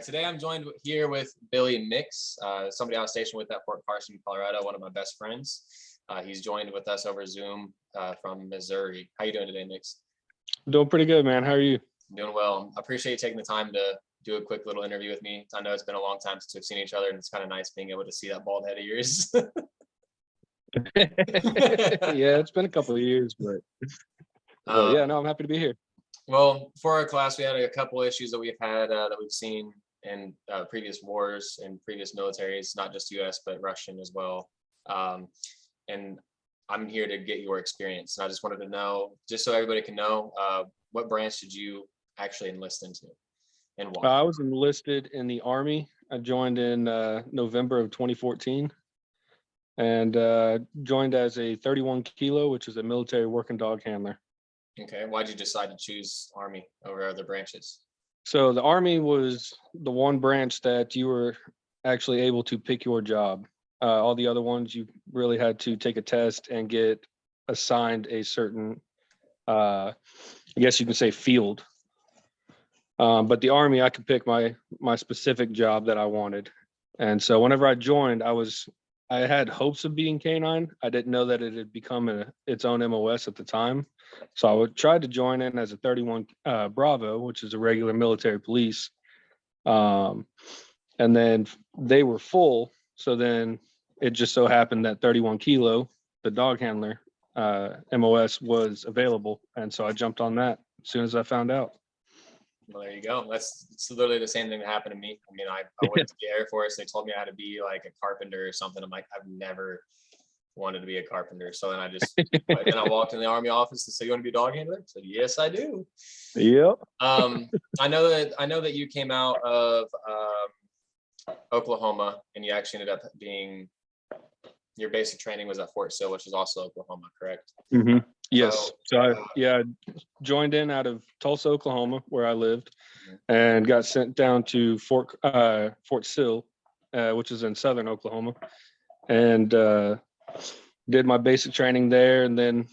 Today I'm joined here with Billy Mix, somebody I was stationed with at Fort Carson, Colorado, one of my best friends. He's joined with us over Zoom from Missouri. How you doing today, Mix? Doing pretty good, man. How are you? Doing well. I appreciate you taking the time to do a quick little interview with me. I know it's been a long time since we've seen each other, and it's kind of nice being able to see that bald head of yours. Yeah, it's been a couple of years, but yeah, no, I'm happy to be here. Well, for our class, we had a couple issues that we've had that we've seen in previous wars and previous militaries, not just U.S. but Russian as well. And I'm here to get your experience. And I just wanted to know, just so everybody can know, what branch did you actually enlist into, and why? I was enlisted in the Army. I joined in November of 2014, and joined as a 31 kilo, which is a military working dog handler. Okay, why'd you decide to choose Army over other branches? So the Army was the one branch that you were actually able to pick your job. All the other ones, you really had to take a test and get assigned a certain, I guess you can say, field. But the Army, I could pick my specific job that I wanted. And so whenever I joined, I had hopes of being canine. I didn't know that it had become its own MOS at the time. So I would try to join in as a 31 Bravo, which is a regular military police. And then they were full. So then it just so happened that 31 kilo, the dog handler MOS, was available. And so I jumped on that as soon as I found out. Well, there you go. It's literally the same thing that happened to me. I mean, I went to the Air Force. They told me I had to be like a carpenter or something. I'm like, I've never wanted to be a carpenter. So then then I walked in the Army office and said, "You want to be a dog handler?" I said, "Yes, I do." Yep. I know that you came out of Oklahoma, and you actually ended up being, your basic training was at Fort Sill, which is also Oklahoma, correct? Mm-hmm. Yes. So I joined in out of Tulsa, Oklahoma, where I lived, and got sent down to Fort Sill, which is in southern Oklahoma, and did my basic training there, and then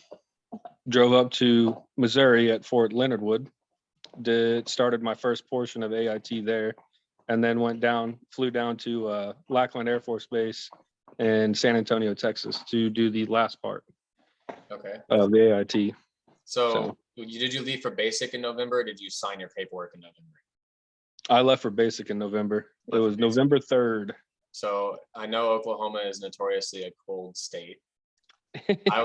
drove up to Missouri at Fort Leonard Wood. Started my first portion of AIT there, and then flew down to Lackland Air Force Base in San Antonio, Texas, to do the last part. Okay. Of the AIT. So did you leave for basic in November, or did you sign your paperwork in November? I left for basic in November. It was November 3rd. So I know Oklahoma is notoriously a cold state. I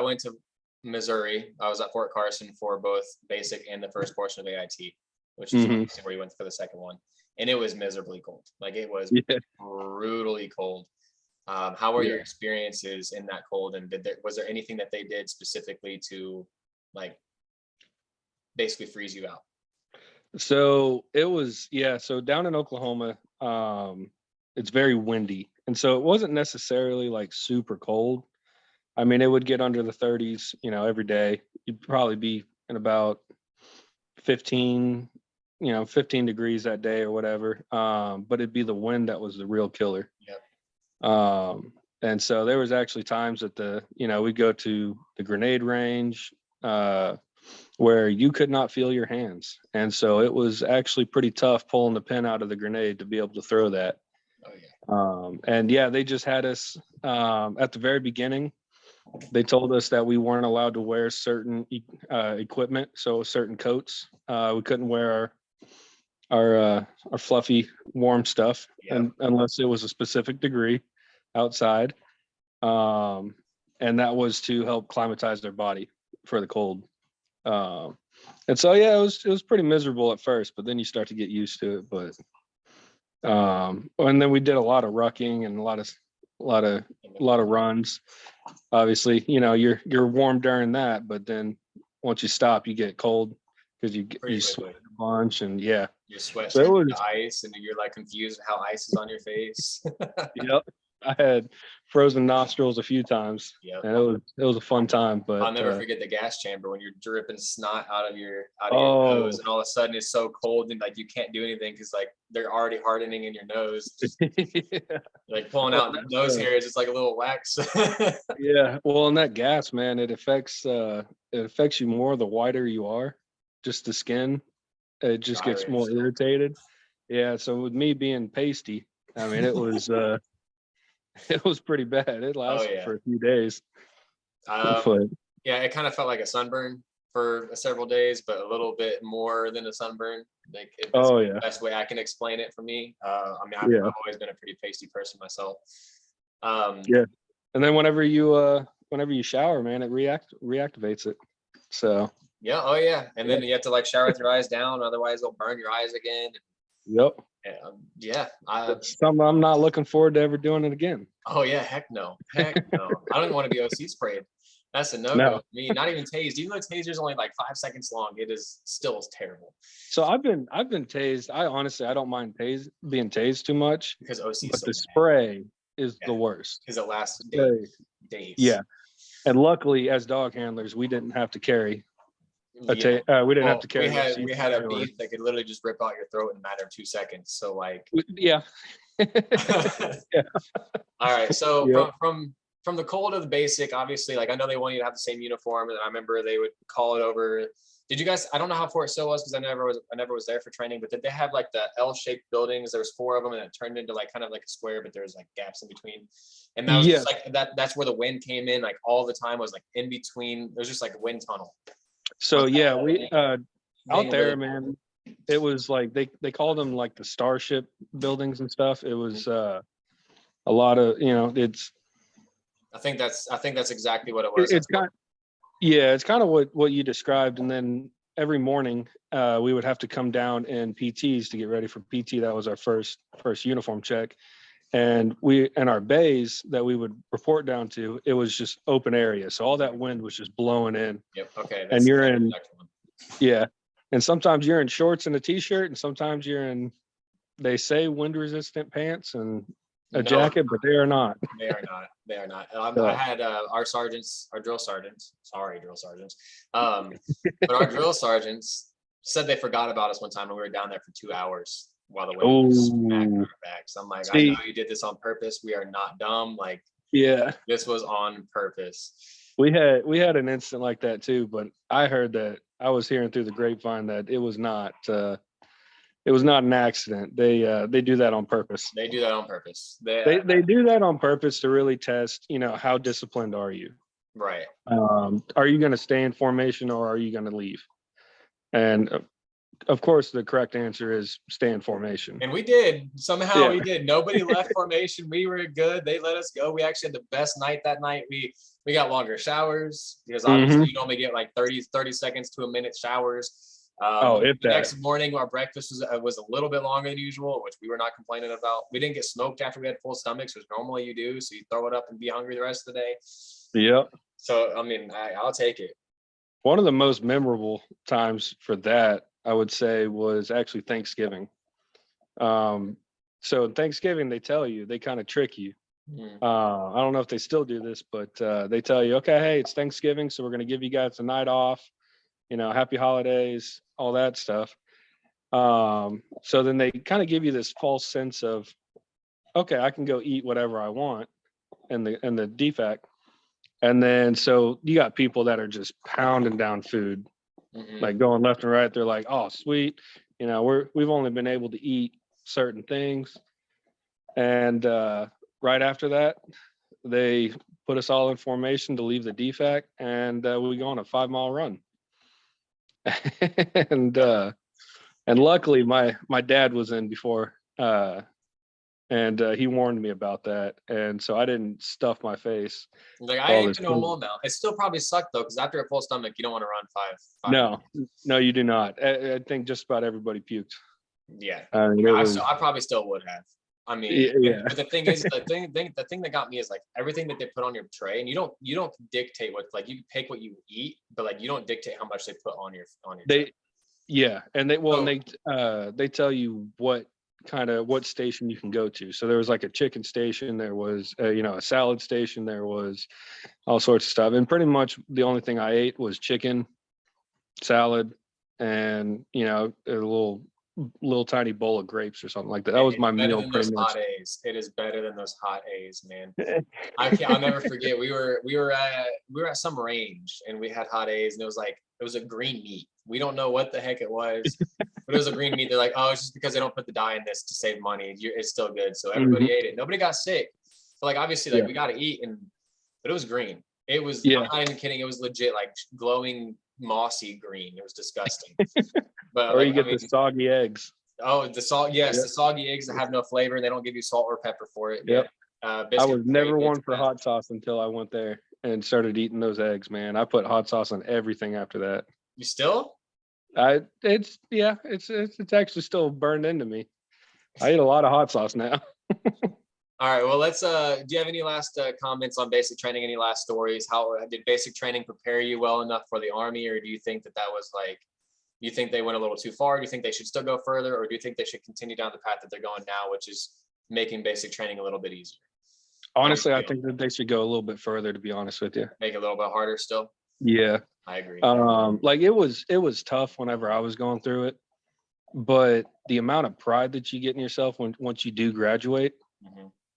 went to Missouri. I was at Fort Carson for both basic and the first portion of AIT, which is obviously where you went for the second one. And it was miserably cold. Like, it was brutally cold. How were your experiences in that cold? And was there anything that they did specifically to, like, basically freeze you out? So it was, so down in Oklahoma, it's very windy. And so it wasn't necessarily like super cold. I mean, it would get under the 30s, every day. You'd probably be in about 15 degrees that day or whatever. But it'd be the wind that was the real killer. Yep. And so there was actually times that we'd go to the grenade range, where you could not feel your hands. And so it was actually pretty tough pulling the pin out of the grenade to be able to throw that. Oh, yeah. They just had us at the very beginning. They told us that we weren't allowed to wear certain equipment, so certain coats. We couldn't wear our fluffy warm stuff unless it was a specific degree outside, and that was to help climatize their body for the cold. And so it was pretty miserable at first, but then you start to get used to it. But and then we did a lot of rucking and a lot of runs. Obviously, you're warm during that, but then once you stop, you get cold because you sweat a bunch, and your sweat turns to ice, and you're like confused how ice is on your face. Yep. I had frozen nostrils a few times, and it was a fun time. But I'll never forget the gas chamber when you're dripping snot out of your nose, and all of a sudden it's so cold and like you can't do anything because like they're already hardening in your nose. Like pulling out nose hairs, it's like a little wax. Yeah, well, and that gas, man, it affects you more the whiter you are. Just the skin, it just gets more irritated. Yeah, so with me being pasty, I mean, it was it was pretty bad. It Oh lasted yeah. for a few days. Um, But yeah, it kind of felt like a sunburn for several days, but a little bit more than a sunburn. Like it's oh the yeah, best way I can explain it for me. I mean, yeah, I've always been a pretty pasty person myself. Um, yeah. And then whenever you shower, man, it reactivates it. So yeah, oh yeah, and yeah, then you have to like shower with your eyes down, otherwise it'll burn your eyes again. yep. Yeah, It's something I'm not looking forward to ever doing it again. oh yeah, heck no. I don't even want to be OC sprayed. That's a no go No. for me. Not even tased. Even though taser's only like 5 seconds long, it is still terrible So I've been tased. I honestly I don't mind being tased too much, because OC is but so the bad. spray is the Yeah, worst. because it lasts days, Spray. days. Yeah. And luckily as dog handlers, we didn't have to carry Yeah. we didn't have Well, to we carry the had OC we had a spray or beef that could literally just rip out your throat in a matter of 2 seconds. So like, yeah. Yeah. all right. So Yep. from the cold to the basic, obviously, like I know they want you to have the same uniform, and I remember they would call it over. Did you guys? I don't know how Fort Sill was because I never was there for training. But did they have like the L-shaped buildings? There was four of them, and it turned into like kind of like a square, but there was like gaps in between. And that was just Yes. like that. That's where the wind came in. Like all the time was like in between. There's just like a wind tunnel. So yeah, we out Thing there, really- man, it was like they called them like the Starship buildings and stuff. It was a lot of, it's I think that's exactly what it was. it's kind yeah, it's kind of what you described. And then every morning we would have to come down in PTs to get ready for PT. That was our first uniform check. And our bays that we would report down to, it was just open area. So all that wind was just blowing in. Yep. Okay. And you're the in, next one. yeah. And sometimes you're in shorts and a t-shirt, and sometimes you're in, they say wind resistant pants and a No, jacket, but they are not. they are not. They are not. I So, had our sergeants, our drill sergeants. Sorry, drill sergeants. But our drill sergeants said they forgot about us one time, and we were down there for 2 hours while the wind was smacking oh, our backs. I'm like, I see, know you did this on purpose. We are not dumb. Like yeah. this was on purpose. We had an incident like that too, but I heard that I was hearing through the grapevine that it was not an accident. They do that on purpose. They do that on purpose. They do that on purpose to really test, how disciplined are you? Right. Are you going to stay in formation or are you going to leave? And of course, the correct answer is stay in formation. And we did. Somehow Yeah. we did. Nobody left formation. We were good. They let us go. We actually had the best night that night. We got longer showers because obviously you only get like 30 seconds to a minute showers. If The that. next morning, our breakfast was a little bit longer than usual, which we were not complaining about. We didn't get smoked after we had full stomachs, which normally you do. So you throw it up and be hungry the rest of the day. Yep. So, I mean, I'll take it. One of the most memorable times for that, I would say, was actually Thanksgiving. So Thanksgiving, they kind of trick you. Mm. I don't know if they still do this, but they tell you, okay, hey, it's Thanksgiving, so we're going to give you guys a night off, happy holidays, all that stuff. So then they kind of give you this false sense of, okay, I can go eat whatever I want in the DFAC. And then so you got people that are just pounding down food, like going left and right. They're like, oh, sweet. We've only been able to eat certain things. And right after that, they put us all in formation to leave the DFAC, and we go on a 5-mile run. And luckily my dad was in before, and he warned me about that, and so I didn't stuff my face. Like I ate the normal amount. It still probably sucked though, because after a full stomach, you don't want to run five. No, you do not. I think just about everybody puked. Yeah, I probably still would have. I mean, yeah. But the thing is, the thing that got me is like everything that they put on your tray, and you don't dictate what, like, you pick what you eat, but like you don't dictate how much they put on your tray. Yeah, and they tell you what station you can go to. So there was like a chicken station, there was a salad station, there was all sorts of stuff, and pretty much the only thing I ate was chicken, salad, and a little little tiny bowl of grapes or something like that. That was It's my better meal than pretty those much. hot A's. It is better than those hot A's, man. I'll never forget. We were at some range and we had hot A's and it was a green meat. We don't know what the heck it was, but it was a green meat. They're like, oh, it's just because they don't put the dye in this to save money. It's still good. So everybody ate it. Nobody got sick. But like obviously, like we got to eat, but it was green. It was. Yeah. I'm not even kidding. It was legit, like glowing mossy green. It was disgusting. But Or like, you get the soggy eggs. oh, the salt. Yes, Yep. the soggy eggs that have no flavor and they don't give you salt or pepper for it. Yep. Yeah. I was never gravy, one it's for best. hot sauce until I went there and started eating those eggs, man. I put hot sauce on everything after that. You still? It's actually still burned into me. I eat a lot of hot sauce now. All right. Well, let's. Do you have any last comments on basic training? Any last stories? How did basic training prepare you well enough for the Army, or do you think that was like? You think they went a little too far? Do you think they should still go further, or do you think they should continue down the path that they're going now, which is making basic training a little bit easier? Honestly, I think that they should go a little bit further, to be honest with you. Make it a little bit harder still. Yeah. I agree. Like it was tough whenever I was going through it, but the amount of pride that you get in yourself once you do graduate,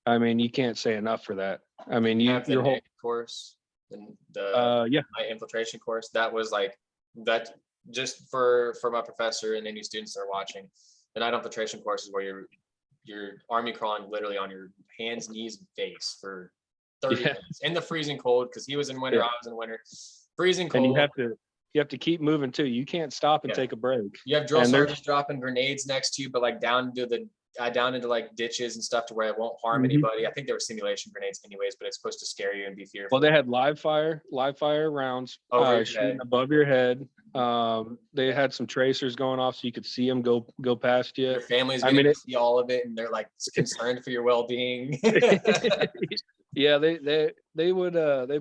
I mean, you can't say enough for that. I mean, your whole course, the my infiltration course, that was like that. Just for my professor and any students that are watching, the night infiltration course is where you're army crawling literally on your hands, knees, and face for 30 minutes in the freezing cold, because he was in winter, I was in winter, freezing cold. And you have to keep moving too. You can't stop and take a break. You have drill sergeants dropping grenades next to you, but like down into like ditches and stuff to where it won't harm anybody. I think there were simulation grenades anyways, but it's supposed to scare you and be fearful. Well, they had live fire rounds shooting above your head. They had some tracers going off so you could see them go past you. Your family's getting to see all of it, and they're like concerned for your well-being. Yeah, they would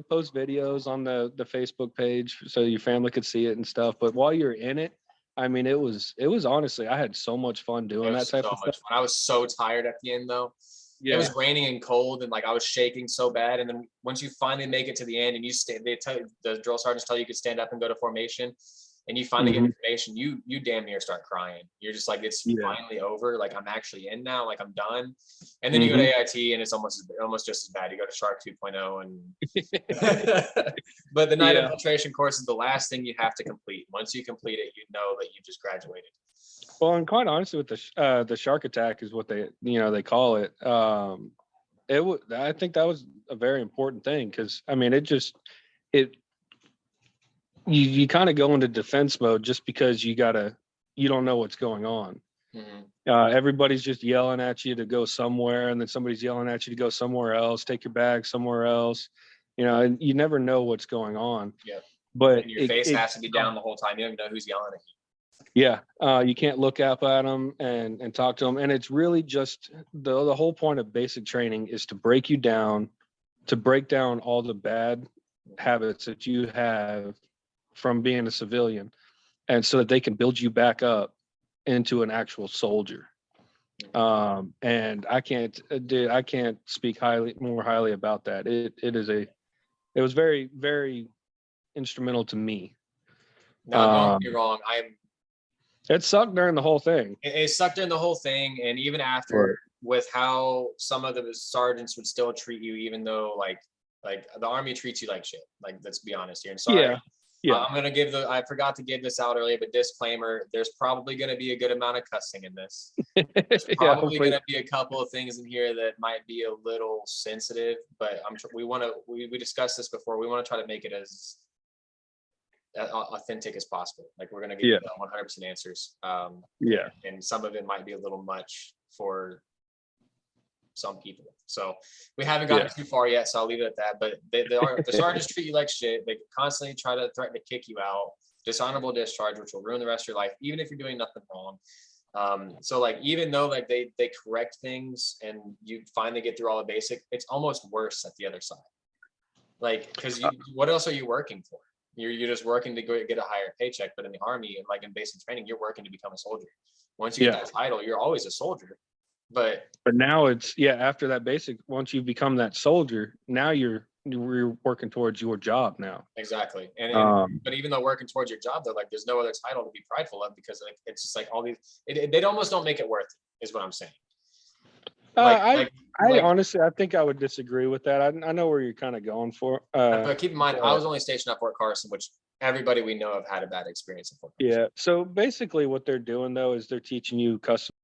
post videos on the Facebook page so your family could see it and stuff. But while you're in it, I mean, it was honestly, I had so much fun doing that type of stuff. I was so tired at the end though. Yeah. It was raining and cold, and like I was shaking so bad. And then once you finally make it to the end, and the drill sergeants tell you could stand up and go to formation, and you finally get information, you damn near start crying. You're just like, it's finally over. Like I'm actually in now. Like I'm done. And then you go to AIT, and it's almost just as bad. You go to Shark 2.0, and but the night infiltration course is the last thing you have to complete. Once you complete it, you know that you just graduated. Well, and quite honestly, with the shark attack is what they call it. I think that was a very important thing, because I mean, you kind of go into defense mode just because you don't know what's going on. Everybody's just yelling at you to go somewhere, and then somebody's yelling at you to go somewhere else, take your bag somewhere else, and you never know what's going on. Yeah. But and your face has to be down the whole time. You don't even know who's yelling at you. Yeah. You can't look up at them and talk to them. And it's really just the whole point of basic training is to break down all the bad habits that you have from being a civilian, and so that they can build you back up into an actual soldier. And I can't speak more highly about that. It was very, very instrumental to me. No, don't get me wrong. It sucked during the whole thing. It sucked during the whole thing, and even after, with how some of the sergeants would still treat you, even though like the Army treats you like shit. Like, let's be honest here. And sorry, I'm gonna I forgot to give this out earlier, but disclaimer: there's probably gonna be a good amount of cussing in this. There's probably gonna be a couple of things in here that might be a little sensitive, but we discussed this before. We want to try to make it as authentic as possible. Like, we're going to give you 100% answers. And some of it might be a little much for some people. So we haven't gotten too far yet, so I'll leave it at that. But the sergeants treat you like shit. They constantly try to threaten to kick you out. Dishonorable discharge, which will ruin the rest of your life, even if you're doing nothing wrong. So like, even though like they correct things and you finally get through all the basic, it's almost worse at the other side. Like, because what else are you working for? You're just working to go get a higher paycheck. But in the Army and like in basic training, you're working to become a soldier. Once you get that title, you're always a soldier. But now it's after that basic, once you become that soldier, now you're you're working towards your job now. Exactly. But even though working towards your job, though, like there's no other title to be prideful of, because like it's just like all these, they almost don't make it worth it, is what I'm saying. I honestly, I think I would disagree with that. I know where you're kind of going for. But keep in mind, I was only stationed at Fort Carson, which everybody we know have had a bad experience at Fort Carson. Yeah. So basically, what they're doing though is they're teaching you custom